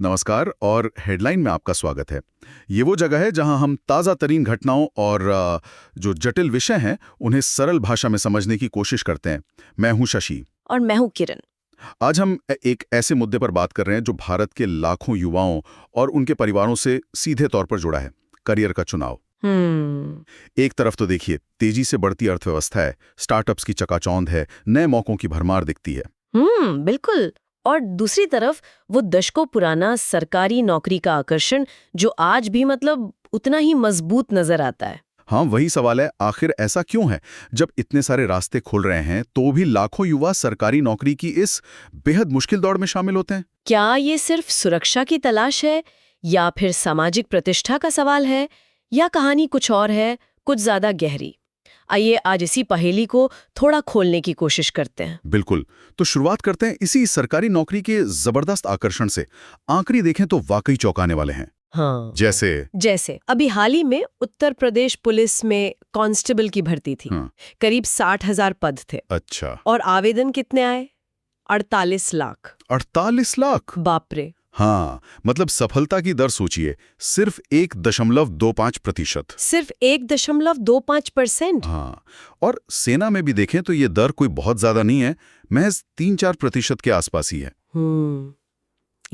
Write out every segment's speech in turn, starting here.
नमस्कार और हेडलाइन में आपका स्वागत है। ये वो जगह है जहां हम ताज़ा तरीन घटनाओं और जो जटिल विषय हैं उन्हें सरल भाषा में समझने की कोशिश करते हैं। मैं हूं शशि। और मैं हूं किरण। आज हम एक ऐसे मुद्दे पर बात कर रहे हैं जो भारत के लाखों युवाओं और उनके परिवारों से सीधे तौर पर जुड़ा है, करियर का चुनाव। एक तरफ तो देखिए तेजी से बढ़ती अर्थव्यवस्था है, स्टार्टअप्स की चकाचौंध है, नए मौकों की भरमार दिखती है। बिल्कुल। और दूसरी तरफ वो दशकों पुराना सरकारी नौकरी का आकर्षण जो आज भी उतना ही मजबूत नजर आता है। हाँ, वही सवाल है, आखिर ऐसा क्यों है? जब इतने सारे रास्ते खुल रहे हैं तो भी लाखों युवा सरकारी नौकरी की इस बेहद मुश्किल दौड़ में शामिल होते हैं। क्या ये सिर्फ सुरक्षा की तलाश है या फिर सामाजिक प्रतिष्ठा का सवाल है, या कहानी कुछ और है, कुछ ज्यादा गहरी? आइए आज इसी पहेली को थोड़ा खोलने की कोशिश करते हैं। बिल्कुल। तो शुरुआत करते हैं इसी सरकारी नौकरी के जबरदस्त आकर्षण से। आंकड़े देखें तो वाकई चौंकाने वाले हैं। हाँ, जैसे अभी हाल ही में उत्तर प्रदेश पुलिस में कांस्टेबल की भर्ती थी। करीब 60,000 पद थे। अच्छा। और आवेदन कितने आए? 48 लाख। 48 लाख? बाप रे। हाँ, मतलब सफलता की दर सोचिए, सिर्फ 1.25%। सिर्फ 1.25%? हाँ, और सेना में भी देखें तो ये दर कोई बहुत ज्यादा नहीं है, महज 3-4% के आसपास ही है।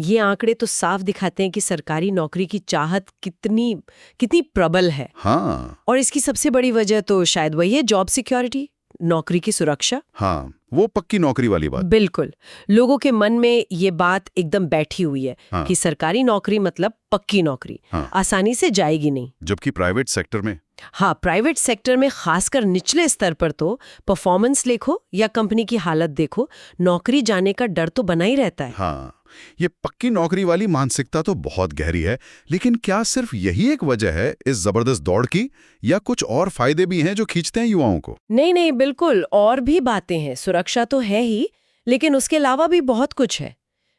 ये आंकड़े तो साफ दिखाते हैं कि सरकारी नौकरी की चाहत कितनी कितनी प्रबल है। हाँ। और इसकी सबसे बड़ी वजह तो शायद वही है, जॉब सिक्योरिटी, नौकरी की सुरक्षा। हाँ, वो पक्की नौकरी वाली बात। बिल्कुल। लोगों के मन में ये बात एकदम बैठी हुई है। हाँ। कि सरकारी नौकरी मतलब पक्की नौकरी। हाँ। आसानी से जाएगी नहीं। जबकि प्राइवेट सेक्टर में, हाँ, प्राइवेट सेक्टर में खासकर निचले स्तर पर तो परफॉर्मेंस देखो या कंपनी की हालत देखो, नौकरी जाने का डर तो बना ही रहता है। हाँ, ये पक्की नौकरी वाली मानसिकता तो बहुत गहरी है, लेकिन क्या सिर्फ यही एक वजह है इस जबरदस्त दौड़ की, या कुछ और फायदे भी हैं जो खींचते हैं युवाओं को? नहीं नहीं, बिल्कुल और भी बातें हैं। सुरक्षा तो है ही, लेकिन उसके अलावा भी बहुत कुछ है।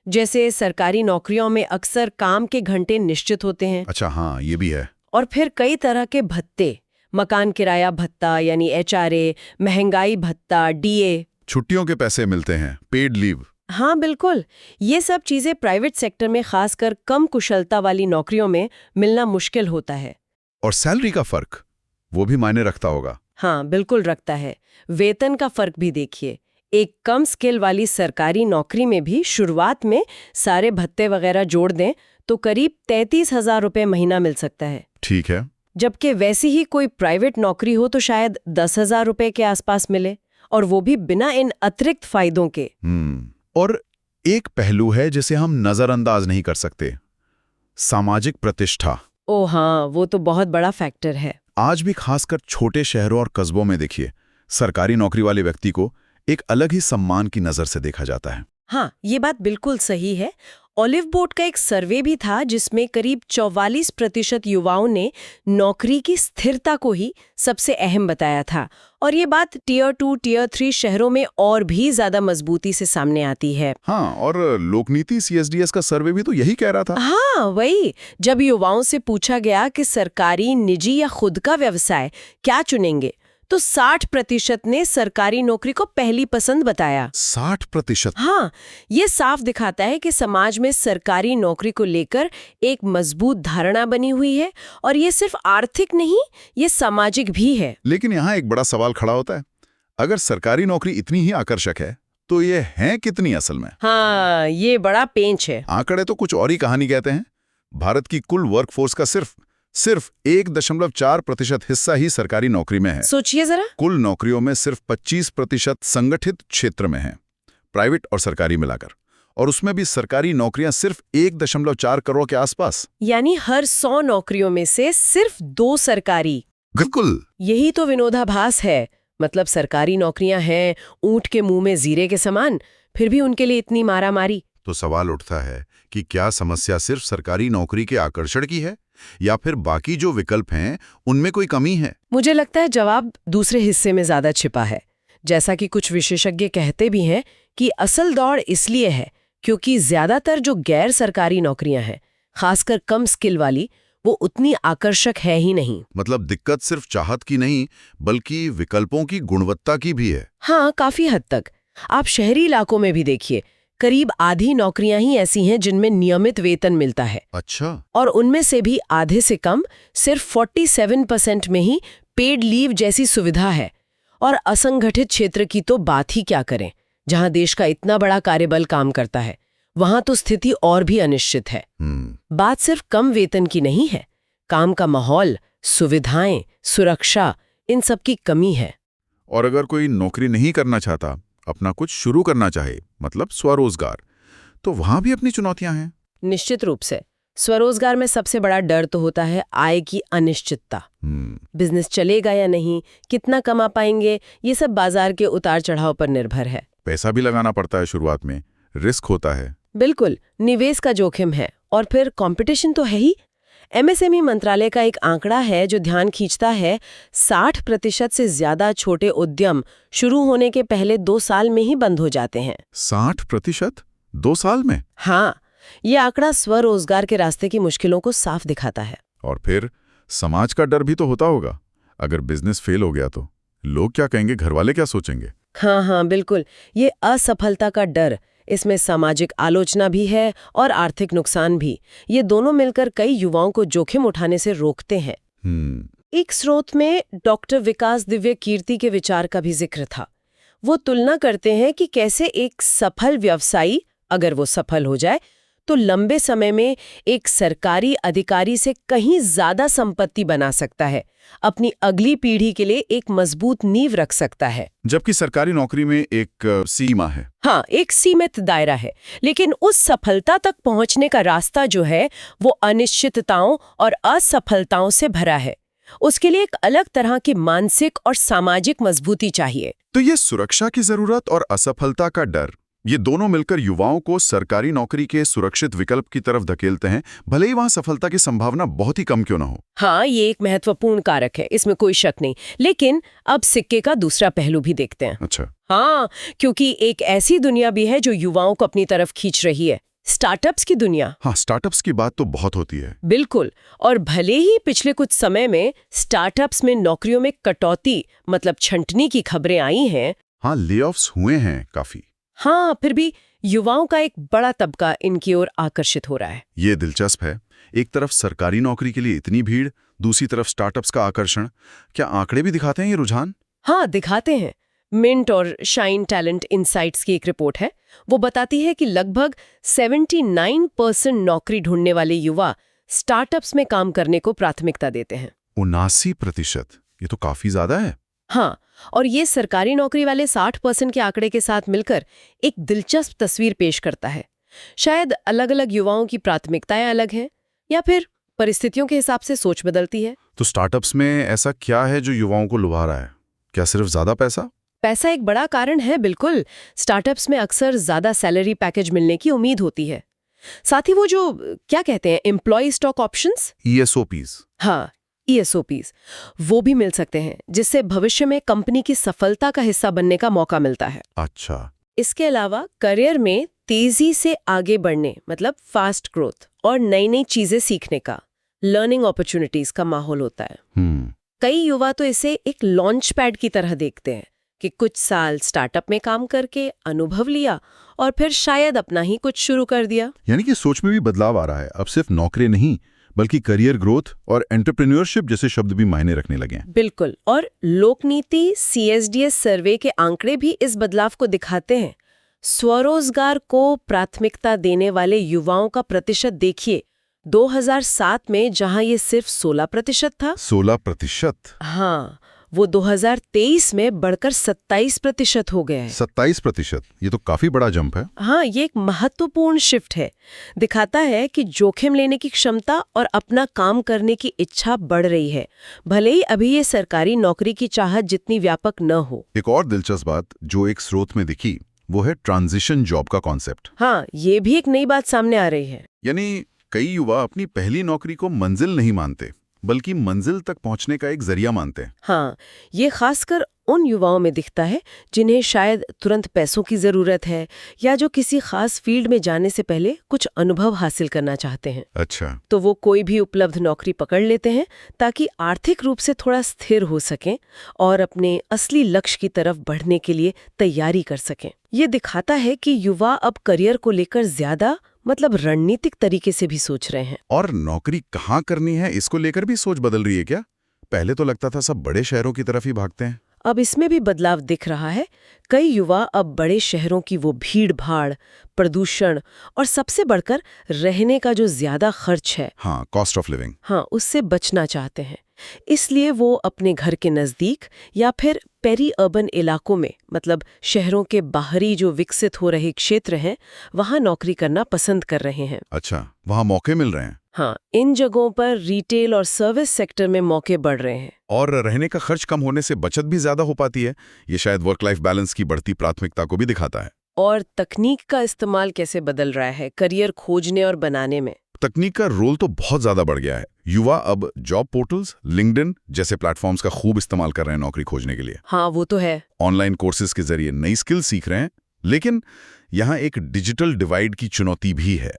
जैसे सरकारी नौकरियों में अक्सर काम के घंटे निश्चित होते हैं। अच्छा, हाँ, ये भी है। और फिर कई तरह के भत्ते, मकान किराया भत्ता यानी HRA, महंगाई भत्ता, DA, छुट्टियों के पैसे मिलते हैं, पेड लीव। हाँ बिल्कुल। ये सब चीजें प्राइवेट सेक्टर में खासकर कम कुशलता वाली नौकरियों में मिलना मुश्किल होता है। और सैलरी का फर्क, वो भी मायने रखता होगा। हाँ बिल्कुल रखता है। वेतन का फर्क भी देखिए। एक कम स्किल वाली सरकारी नौकरी में भी शुरुआत में सारे भत्ते वगैरह जोड़ दें तो करीब 33,000 रुपये महीना मिल सकता है। ठीक है। जबकि वैसी ही कोई प्राइवेट नौकरी हो तो शायद 10,000 रुपये के आसपास मिले, और वो भी बिना इन अतिरिक्त फायदों के। और एक पहलू है जिसे हम नजरअंदाज नहीं कर सकते, सामाजिक प्रतिष्ठा। ओ हाँ, वो तो बहुत बड़ा फैक्टर है। आज भी खासकर छोटे शहरों और कस्बों में देखिए, सरकारी नौकरी वाले व्यक्ति को एक अलग ही सम्मान की नजर से देखा जाता है। हाँ, ये बात बिल्कुल सही है। ऑलिव बोर्ड का एक सर्वे भी था जिसमें करीब 44% युवाओं ने नौकरी की स्थिरता को ही सबसे अहम बताया था। और ये बात टियर 2, टियर 3 शहरों में और भी ज्यादा मजबूती से सामने आती है। हाँ, और लोकनीति CSDS का सर्वे भी तो यही कह रहा था। हाँ वही, जब युवाओं से पूछा गया कि सरकारी, निजी या खुद का व्यवसाय क्या चुनेंगे, तो 60% ने सरकारी नौकरी को पहली पसंद बताया। 60%? हाँ, ये साफ दिखाता है कि समाज में सरकारी नौकरी को लेकर एक मजबूत धारणा बनी हुई है, और ये सिर्फ आर्थिक नहीं, ये सामाजिक भी है। लेकिन यहाँ एक बड़ा सवाल खड़ा होता है, अगर सरकारी नौकरी इतनी ही आकर्षक है तो ये है कितनी असल में? हाँ, ये बड़ा पेंच है। आंकड़े तो कुछ और ही कहानी कहते हैं। भारत की कुल वर्कफोर्स का सिर्फ 1.4% हिस्सा ही सरकारी नौकरी में है। सोचिए जरा। कुल नौकरियों में सिर्फ 25% संगठित क्षेत्र में है, प्राइवेट और सरकारी मिलाकर। और उसमें भी सरकारी नौकरियां सिर्फ 1.4 करोड़ के आसपास। यानी हर 100 नौकरियों में से सिर्फ 2 सरकारी। बिल्कुल। यही तो विनोदाभास है। मतलब सरकारी नौकरियां हैं ऊंट के मुंह में जीरे के समान, फिर भी उनके लिए इतनी मारामारी। तो सवाल उठता है कि क्या समस्या सिर्फ सरकारी नौकरी के आकर्षण की है, या फिर बाकी जो विकल्प हैं उनमें कोई कमी है? मुझे लगता है जवाब दूसरे हिस्से में ज्यादा छिपा है। जैसा कि कुछ विशेषज्ञ कहते भी हैं कि असल दौड़ इसलिए है क्योंकि ज्यादातर जो गैर सरकारी नौकरियां हैं, खासकर कम स्किल वाली, वो उतनी आकर्षक है ही नहीं। मतलब दिक्कत सिर्फ चाहत की नहीं, बल्कि विकल्पों की गुणवत्ता की भी है। हाँ, काफी हद तक। आप शहरी इलाकों में भी देखिए, करीब आधी नौकरियां ही ऐसी हैं जिनमें नियमित वेतन मिलता है। अच्छा। और उनमें से भी आधे से कम सिर्फ 47% में ही पेड लीव जैसी सुविधा है। और असंगठित क्षेत्र की तो बात ही क्या करें, जहां देश का इतना बड़ा कार्यबल काम करता है, वहां तो स्थिति और भी अनिश्चित है। बात सिर्फ कम वेतन की नहीं है, काम का माहौल, सुविधाएं, सुरक्षा, इन सब की कमी है। और अगर कोई नौकरी नहीं करना चाहता, अपना कुछ शुरू करना चाहे, मतलब स्वरोजगार, तो वहां भी अपनी चुनौतियां हैं। निश्चित रूप से स्वरोजगार में सबसे बड़ा डर तो होता है आय की अनिश्चितता। बिजनेस चलेगा या नहीं, कितना कमा पाएंगे, ये सब बाजार के उतार चढ़ाव पर निर्भर है। पैसा भी लगाना पड़ता है, शुरुआत में रिस्क होता है। बिल्कुल, निवेश का जोखिम है और फिर कंपटीशन तो है ही। एमएसएमई मंत्रालय का एक आंकड़ा है जो ध्यान खींचता है, 60% से ज्यादा छोटे उद्यम शुरू होने के पहले 2 साल में ही बंद हो जाते हैं। 60% 2 साल में? हाँ, ये आंकड़ा स्वरोजगार के रास्ते की मुश्किलों को साफ दिखाता है। और फिर समाज का डर भी तो होता होगा, अगर बिजनेस फेल हो गया तो लोग क्या कहेंगे, घर वाले क्या सोचेंगे? हाँ, बिल्कुल, ये असफलता का डर, इसमें सामाजिक आलोचना भी है और आर्थिक नुकसान भी। ये दोनों मिलकर कई युवाओं को जोखिम उठाने से रोकते हैं। एक स्रोत में डॉक्टर विकास दिव्य कीर्ति के विचार का भी जिक्र था। वो तुलना करते हैं कि कैसे एक सफल व्यवसायी, अगर वो सफल हो जाए, तो लंबे समय में एक सरकारी अधिकारी से कहीं ज्यादा संपत्ति बना सकता है, अपनी अगली पीढ़ी के लिए एक मजबूत नींव रख सकता है। जबकि सरकारी नौकरी में एक सीमा है। हाँ, एक सीमित दायरा है, लेकिन उस सफलता तक पहुंचने का रास्ता जो है वो अनिश्चितताओं और असफलताओं से भरा है। उसके लिए एक अलग तरह की मानसिक और सामाजिक मजबूती चाहिए। तो ये सुरक्षा की जरूरत और असफलता का डर, ये दोनों मिलकर युवाओं को सरकारी नौकरी के सुरक्षित विकल्प की तरफ धकेलते हैं, भले ही वहां सफलता की संभावना बहुत ही कम क्यों ना हो। हाँ, ये एक महत्वपूर्ण कारक है, इसमें कोई शक नहीं। लेकिन अब सिक्के का दूसरा पहलू भी देखते हैं। अच्छा। हाँ, क्योंकि एक ऐसी दुनिया भी है जो युवाओं को अपनी तरफ खींच रही है, स्टार्टअप्स की दुनिया। हाँ, स्टार्टअप्स की बात तो बहुत होती है। बिल्कुल, और भले ही पिछले कुछ समय में स्टार्टअप्स में नौकरियों में कटौती, मतलब छंटनी की खबरें आई हैं। हाँ, लेऑफ्स हुए हैं काफी। हाँ, फिर भी युवाओं का एक बड़ा तबका इनकी ओर आकर्षित हो रहा है। ये दिलचस्प है, एक तरफ सरकारी नौकरी के लिए इतनी भीड़, दूसरी तरफ स्टार्टअप्स का आकर्षण। क्या आंकड़े भी दिखाते हैं ये रुझान? हाँ, दिखाते हैं। मिंट और शाइन टैलेंट इनसाइट्स की एक रिपोर्ट है, वो बताती है कि लगभग 79% नौकरी ढूंढने वाले युवा स्टार्टअप्स में काम करने को प्राथमिकता देते हैं। 79%, ये तो काफी ज्यादा है। हाँ, और ये सरकारी नौकरी वाले 60% के आंकड़े के साथ मिलकर एक दिलचस्प तस्वीर पेश करता है। शायद अलग-अलग युवाओं की प्राथमिकताएं अलग हैं, या फिर परिस्थितियों के हिसाब से सोच बदलती है। तो स्टार्टअप्स में ऐसा क्या है जो युवाओं को लुभा रहा है? क्या सिर्फ ज्यादा पैसा? पैसा एक बड़ा कारण है, बिल्कुल। स्टार्टअप्स में अक्सर ज्यादा सैलरी पैकेज मिलने की उम्मीद होती है। साथ ही वो जो क्या कहते हैं, एम्प्लॉय स्टॉक ऑप्शंस, ESOPs। हाँ, ESOPs, वो भी मिल सकते हैं, जिससे भविष्य में कंपनी की सफलता का हिस्सा बनने का मौका मिलता है। अच्छा। इसके अलावा करियर में तेजी से आगे बढ़ने, मतलब फास्ट ग्रोथ और नई नई चीजें सीखने का, लर्निंग अपॉर्चुनिटीज का माहौल होता है। कई युवा तो इसे एक लॉन्च पैड की तरह देखते हैं कि कुछ साल स्टार्टअप में काम करके अनुभव लिया और फिर शायद अपना ही कुछ शुरू कर दिया। यानी कि सोच में भी बदलाव आ रहा है, अब सिर्फ नौकरी नहीं बल्कि करियर ग्रोथ और एंटरप्रेन्योरशिप जैसे शब्द भी मायने रखने लगे हैं। बिल्कुल, और लोकनीति CSDS सर्वे के आंकड़े भी इस बदलाव को दिखाते हैं। स्वरोजगार को प्राथमिकता देने वाले युवाओं का प्रतिशत देखिए, 2007 में जहां ये सिर्फ 16% था। 16%? हाँ, वो 2023 में बढ़कर 27% हो गया है। 27%? ये तो काफी बड़ा जंप है। हाँ, ये एक महत्वपूर्ण शिफ्ट है। दिखाता है कि जोखिम लेने की क्षमता और अपना काम करने की इच्छा बढ़ रही है, भले ही अभी ये सरकारी नौकरी की चाहत जितनी व्यापक न हो। एक और दिलचस्प बात जो एक स्रोत में दिखी, वो है ट्रांजिशन जॉब का कॉन्सेप्ट। हाँ, ये भी एक नई बात सामने आ रही है। यानी कई युवा अपनी पहली नौकरी को मंजिल नहीं मानते, बल्कि मंजिल तक पहुंचने का एक जरिया मानते हैं। हाँ, ये खासकर उन युवाओं में दिखता है जिन्हें शायद तुरंत पैसों की ज़रूरत है या जो किसी खास फील्ड में जाने से पहले कुछ अनुभव हासिल करना चाहते हैं। अच्छा। तो वो कोई भी उपलब्ध नौकरी पकड़ लेते हैं ताकि आर्थिक रूप से थोड़ा स्थिर हो सकें और अपने असली लक्ष्य की तरफ बढ़ने के लिए तैयारी कर सकें। ये दिखाता है कि युवा अब करियर को लेकर ज्यादा रणनीतिक तरीके से भी सोच रहे हैं। और नौकरी कहाँ करनी है इसको लेकर भी सोच बदल रही है क्या? पहले तो लगता था सब बड़े शहरों की तरफ ही भागते हैं। अब इसमें भी बदलाव दिख रहा है। कई युवा अब बड़े शहरों की वो भीड़-भाड़, प्रदूषण और सबसे बढ़कर रहने का जो ज्यादा खर्च है, हाँ, कॉस्ट ऑफ लिविंग, हाँ, उससे बचना चाहते हैं। इसलिए वो अपने घर के नजदीक या फिर पेरी अर्बन इलाकों में, शहरों के बाहरी जो विकसित हो रहे क्षेत्र हैं, वहां नौकरी करना पसंद कर रहे हैं। अच्छा, वहां मौके मिल रहे हैं। हाँ, इन जगहों पर रिटेल और सर्विस सेक्टर में मौके बढ़ रहे हैं। और रहने का खर्च कम होने से बचत भी ज्यादा हो पाती है। ये शायद वर्क लाइफ बैलेंस की बढ़ती प्राथमिकता को भी दिखाता है। और तकनीक का इस्तेमाल कैसे बदल रहा है करियर खोजने और बनाने में? तकनीक का रोल तो बहुत ज्यादा बढ़ गया है। युवा अब जॉब पोर्टल्स, लिंक्डइन जैसे प्लेटफॉर्म्स का खूब इस्तेमाल कर रहे हैं नौकरी खोजने के लिए। हाँ, वो तो है। ऑनलाइन कोर्सेज के जरिए नई स्किल सीख रहे हैं। लेकिन यहाँ एक डिजिटल डिवाइड की चुनौती भी है।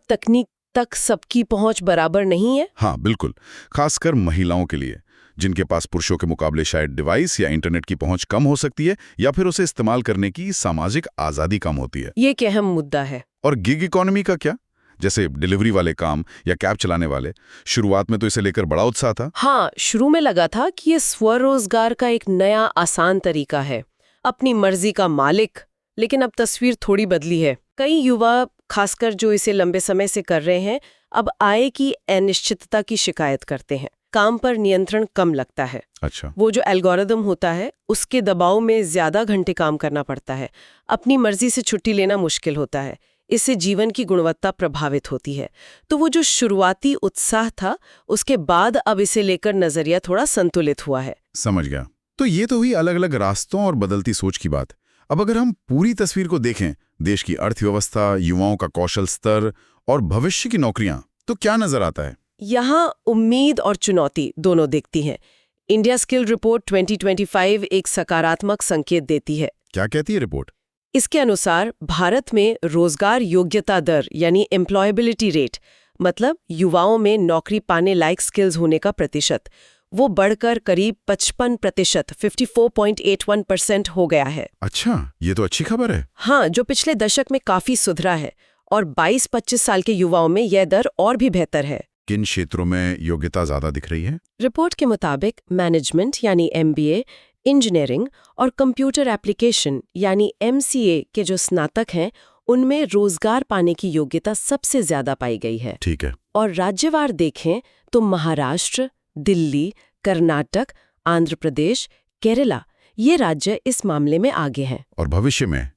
तकनीक तक सबकी पहुंच बराबर नहीं है? हाँ, बिल्कुल। खासकर महिलाओं के लिए, जिनके पास पुरुषों के मुकाबले शायद डिवाइस या इंटरनेट की पहुंच कम हो सकती है, या फिर उसे इस्तेमाल करने की सामाजिक आजादी कम होती है। ये एक अहम मुद्दा है। और गिग इकोनॉमी का क्या? जैसे डिलीवरी वाले काम या कैब चलाने वाले, शुरुआत में तो इसे लेकर बड़ा उत्साह था। हाँ, शुरू में लगा था कि ये स्वरोजगार का एक नया आसान तरीका है, अपनी मर्जी का मालिक। लेकिन अब तस्वीर थोड़ी बदली है। कई युवा, खासकर जो इसे लंबे समय से कर रहे हैं, अब आय की अनिश्चितता की शिकायत करते हैं। काम पर नियंत्रण कम लगता है। अच्छा। वो जो एल्गोरिदम होता है उसके दबाव में ज्यादा घंटे काम करना पड़ता है। अपनी मर्जी से छुट्टी लेना मुश्किल होता है। इससे जीवन की गुणवत्ता प्रभावित होती है। तो वो जो शुरुआती उत्साह था, उसके बाद अब इसे लेकर नजरिया थोड़ा संतुलित हुआ है। समझ गया। तो ये तो हुई अलग अलग रास्तों और बदलती सोच की बात। अब अगर हम पूरी तस्वीर को देखें, देश की अर्थव्यवस्था, युवाओं का कौशल स्तर और भविष्य की नौकरियां, तो क्या नजर आता है? यहाँ उम्मीद और चुनौती दोनों दिखती हैं। इंडिया स्किल रिपोर्ट 2025 एक सकारात्मक संकेत देती है। क्या कहती है रिपोर्ट? इसके अनुसार भारत में रोजगार योग्यता दर यानी एम्प्लॉयबिलिटी रेट, युवाओं में नौकरी पाने लायक स्किल्स होने का प्रतिशत, वो बढ़कर करीब 55%, 54.81% हो गया है। अच्छा, ये तो अच्छी खबर है। हाँ, जो पिछले दशक में काफी सुधरा है। और 22-25 साल के युवाओं में यह दर और भी बेहतर है। किन क्षेत्रों में योग्यता ज्यादा दिख रही है? रिपोर्ट के मुताबिक मैनेजमेंट यानी MBA, इंजीनियरिंग और कंप्यूटर एप्लीकेशन यानी MCA के जो स्नातक हैं, उनमें रोजगार पाने की योग्यता सबसे ज्यादा पाई गई है। ठीक है। और राज्यवार देखें तो महाराष्ट्र, दिल्ली, कर्नाटक, आंध्र प्रदेश, केरला, ये राज्य इस मामले में आगे हैं। और भविष्य में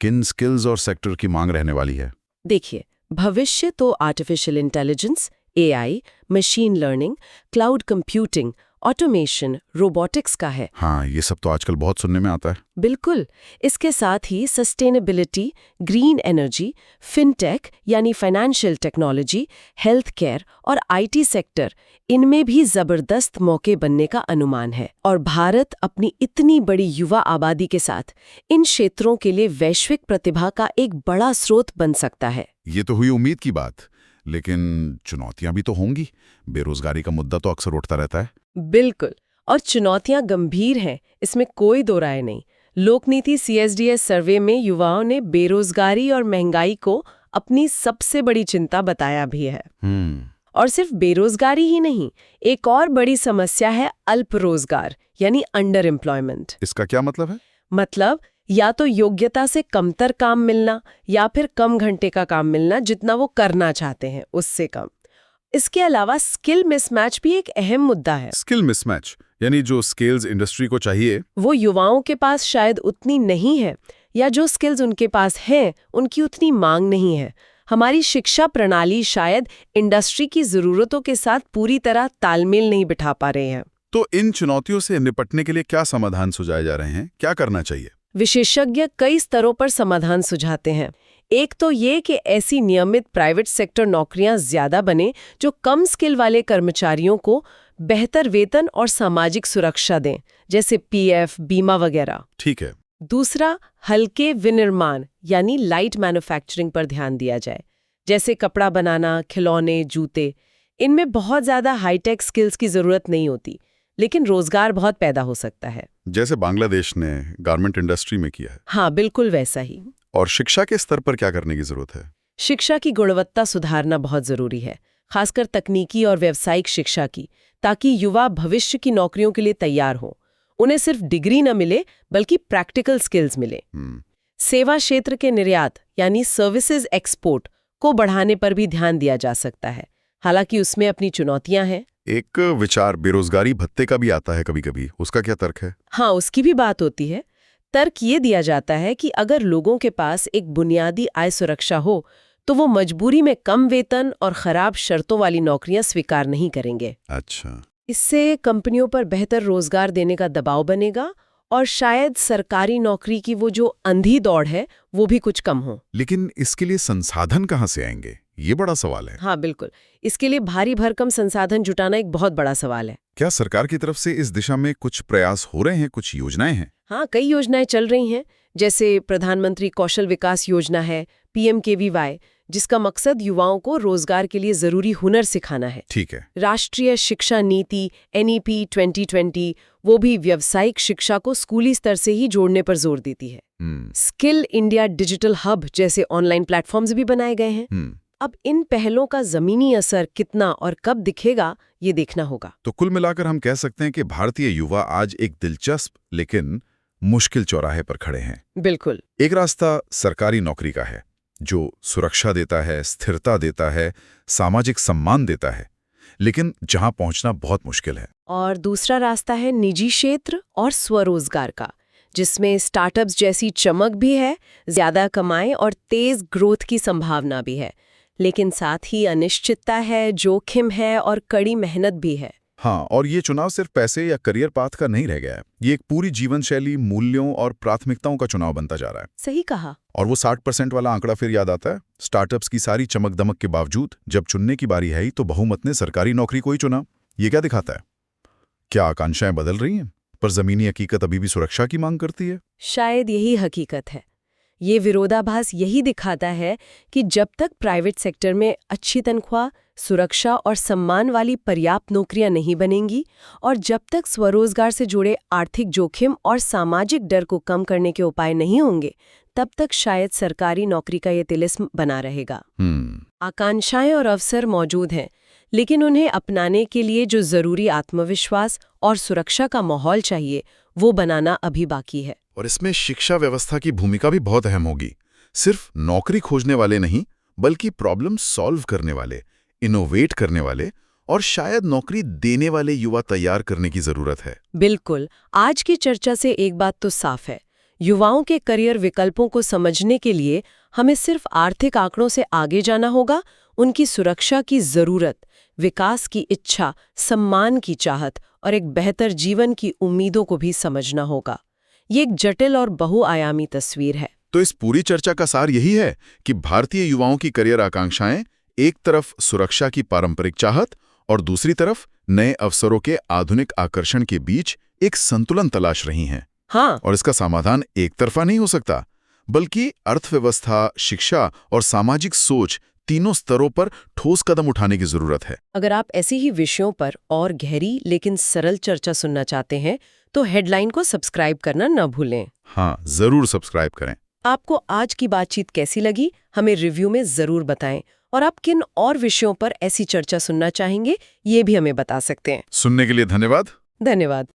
किन स्किल्स और सेक्टर की मांग रहने वाली है? देखिए, भविष्य तो artificial intelligence, AI, machine learning, cloud computing, automation, robotics का है। हाँ, ये सब तो आजकल बहुत सुनने में आता है। बिल्कुल। इसके साथ ही सस्टेनेबिलिटी, ग्रीन एनर्जी, फिनटेक यानी फाइनेंशियल टेक्नोलॉजी, हेल्थ केयर और IT सेक्टर, इनमें भी जबरदस्त मौके बनने का अनुमान है। और भारत अपनी इतनी बड़ी युवा आबादी के साथ इन क्षेत्रों के लिए वैश्विक प्रतिभा का एक बड़ा स्रोत बन सकता है। ये तो हुई उम्मीद की बात, लेकिन चुनौतियां भी तो होंगी। बेरोजगारी का मुद्दा तो अक्सर उठता रहता है। बिल्कुल, और चुनौतियां गंभीर हैं, इसमें कोई दो राय नहीं। लोकनीति CSDS सर्वे में युवाओं ने बेरोजगारी और महंगाई को अपनी सबसे बड़ी चिंता बताया भी है। और सिर्फ बेरोजगारी ही नहीं, एक और बड़ी समस्या है अल्प रोजगार यानी अंडर एम्प्लॉयमेंट। इसका क्या मतलब है? या तो योग्यता से कमतर काम मिलना या फिर कम घंटे का काम मिलना जितना वो करना चाहते हैं उससे कम। इसके अलावा स्किल मिसमैच भी एक अहम मुद्दा है। स्किल मिसमैच यानी जो स्किल्स इंडस्ट्री को चाहिए वो युवाओं के पास शायद उतनी नहीं है, या जो स्किल्स उनके पास हैं उनकी उतनी मांग नहीं है। हमारी शिक्षा प्रणाली शायद इंडस्ट्री की जरूरतों के साथ पूरी तरह तालमेल नहीं बिठा पा रहे हैं। तो इन चुनौतियों से निपटने के लिए क्या समाधान सुझाए जा रहे हैं? क्या करना चाहिए? विशेषज्ञ कई स्तरों पर समाधान सुझाते हैं। एक तो ये कि ऐसी नियमित प्राइवेट सेक्टर नौकरियां ज्यादा बने जो कम स्किल वाले कर्मचारियों को बेहतर वेतन और सामाजिक सुरक्षा दें, जैसे पीएफ, बीमा वगैरह। ठीक है। दूसरा, हल्के विनिर्माण यानी लाइट मैन्युफैक्चरिंग पर ध्यान दिया जाए, जैसे कपड़ा बनाना, खिलौने, जूते। इनमें बहुत ज़्यादा हाईटेक स्किल्स की ज़रूरत नहीं होती, लेकिन रोजगार बहुत पैदा हो सकता है। जैसे बांग्लादेश ने गारमेंट इंडस्ट्री में किया है। हाँ, बिल्कुल वैसा ही। और शिक्षा के स्तर पर क्या करने की जरूरत है? शिक्षा की गुणवत्ता सुधारना बहुत जरूरी है, खासकर तकनीकी और व्यावसायिक शिक्षा की, ताकि युवा भविष्य की नौकरियों के लिए तैयार हों। उन्हें सिर्फ डिग्री न मिले, बल्कि प्रैक्टिकल स्किल्स मिले। सेवा क्षेत्र के निर्यात यानी सर्विसेज एक्सपोर्ट को बढ़ाने पर भी ध्यान दिया जा सकता है, हालांकि उसमें अपनी चुनौतियां हैं। एक विचार बेरोजगारी भत्ते का भी आता है कभी-कभी, उसका क्या तर्क है? हाँ, उसकी भी बात होती है। तर्क ये दिया जाता है कि अगर लोगों के पास एक बुनियादी आय सुरक्षा हो, तो वो मजबूरी में कम वेतन और खराब शर्तों वाली नौकरियां स्वीकार नहीं करेंगे। अच्छा। इससे कंपनियों पर बेहतर रोजगार देने का दबाव बनेगा और शायद सरकारी नौकरी की वो जो अंधी दौड़ है वो भी कुछ कम हो। लेकिन इसके लिए संसाधन कहाँ से आएंगे, ये बड़ा सवाल है। हाँ, बिल्कुल। इसके लिए भारी भरकम संसाधन जुटाना एक बहुत बड़ा सवाल है। क्या सरकार की तरफ से इस दिशा में कुछ प्रयास हो रहे हैं, कुछ योजनाएं हैं? हाँ, कई योजनाएं चल रही हैं, जैसे प्रधानमंत्री कौशल विकास योजना है, PMKVY, जिसका मकसद युवाओं को रोजगार के लिए जरूरी हुनर सिखाना है। ठीक है। राष्ट्रीय शिक्षा नीति NEP 2020 वो भी व्यावसायिक शिक्षा को स्कूली स्तर से ही जोड़ने पर जोर देती है। स्किल इंडिया डिजिटल हब जैसे ऑनलाइन प्लेटफॉर्म्स भी बनाए गए हैं। अब इन पहलों का जमीनी असर कितना और कब दिखेगा, ये देखना होगा। तो कुल मिलाकर हम कह सकते हैं कि भारतीय युवा आज एक दिलचस्प लेकिन मुश्किल चौराहे पर खड़े हैं। बिल्कुल। एक रास्ता सरकारी नौकरी का है, जो सुरक्षा देता है, स्थिरता देता है, सामाजिक सम्मान देता है, लेकिन जहां पहुंचना बहुत मुश्किल है। और दूसरा रास्ता है निजी क्षेत्र और स्वरोजगार का, जिसमें स्टार्टअप्स जैसी चमक भी है, ज्यादा कमाई और तेज ग्रोथ की संभावना भी है, लेकिन साथ ही अनिश्चितता है, जोखिम है और कड़ी मेहनत भी है। हाँ, और ये चुनाव सिर्फ पैसे या करियर पाथ का नहीं रह गया है। ये एक पूरी जीवन शैली, मूल्यों और प्राथमिकताओं का चुनाव बनता जा रहा है। सही कहा। और वो 60% वाला आंकड़ा फिर याद आता है। स्टार्टअप्स की सारी चमक दमक के बावजूद जब चुनने की बारी आई तो बहुमत ने सरकारी नौकरी को ही चुना। ये क्या दिखाता है? क्या आकांक्षाएं बदल रही हैं, पर जमीनी हकीकत अभी भी सुरक्षा की मांग करती है? शायद यही हकीकत है। ये विरोधाभास यही दिखाता है कि जब तक प्राइवेट सेक्टर में अच्छी तनख्वाह, सुरक्षा और सम्मान वाली पर्याप्त नौकरियां नहीं बनेंगी और जब तक स्वरोजगार से जुड़े आर्थिक जोखिम और सामाजिक डर को कम करने के उपाय नहीं होंगे, तब तक शायद सरकारी नौकरी का ये तिलिस्म बना रहेगा। आकांक्षाएं और अवसर मौजूद हैं, लेकिन उन्हें अपनाने के लिए जो जरूरी आत्मविश्वास और सुरक्षा का माहौल चाहिए, वो बनाना अभी बाकी है। और इसमें शिक्षा व्यवस्था की भूमिका भी बहुत अहम होगी। सिर्फ नौकरी खोजने वाले नहीं, बल्कि प्रॉब्लम सॉल्व करने वाले, इनोवेट करने वाले और शायद नौकरी देने वाले युवा तैयार करने की जरूरत है। बिल्कुल। आज की चर्चा से एक बात तो साफ है, युवाओं के करियर विकल्पों को समझने के लिए हमें सिर्फ आर्थिक आंकड़ों से आगे जाना होगा, उनकी सुरक्षा की जरूरत, विकास की इच्छा, सम्मान की चाहत और एक बेहतर जीवन की उम्मीदों को भी समझना होगा। ये एक जटिल और बहुआयामी तस्वीर है। तो इस पूरी चर्चा का सार यही है कि भारतीय युवाओं की करियर आकांक्षाएं एक तरफ सुरक्षा की पारंपरिक चाहत और दूसरी तरफ नए अवसरों के आधुनिक आकर्षण के बीच एक संतुलन तलाश रही हैं। हाँ। और इसका समाधान एक तरफा नहीं हो सकता, बल्कि अर्थव्यवस्था, शिक्षा और सामाजिक सोच, तीनों स्तरों पर ठोस कदम उठाने की जरूरत है। अगर आप ऐसे ही विषयों पर और गहरी लेकिन सरल चर्चा सुनना चाहते हैं तो हेडलाइन को सब्सक्राइब करना न भूलें। हाँ, जरूर सब्सक्राइब करें। आपको आज की बातचीत कैसी लगी, हमें रिव्यू में जरूर बताएं। और आप किन और विषयों पर ऐसी चर्चा सुनना चाहेंगे, ये भी हमें बता सकते हैं। सुनने के लिए धन्यवाद। धन्यवाद।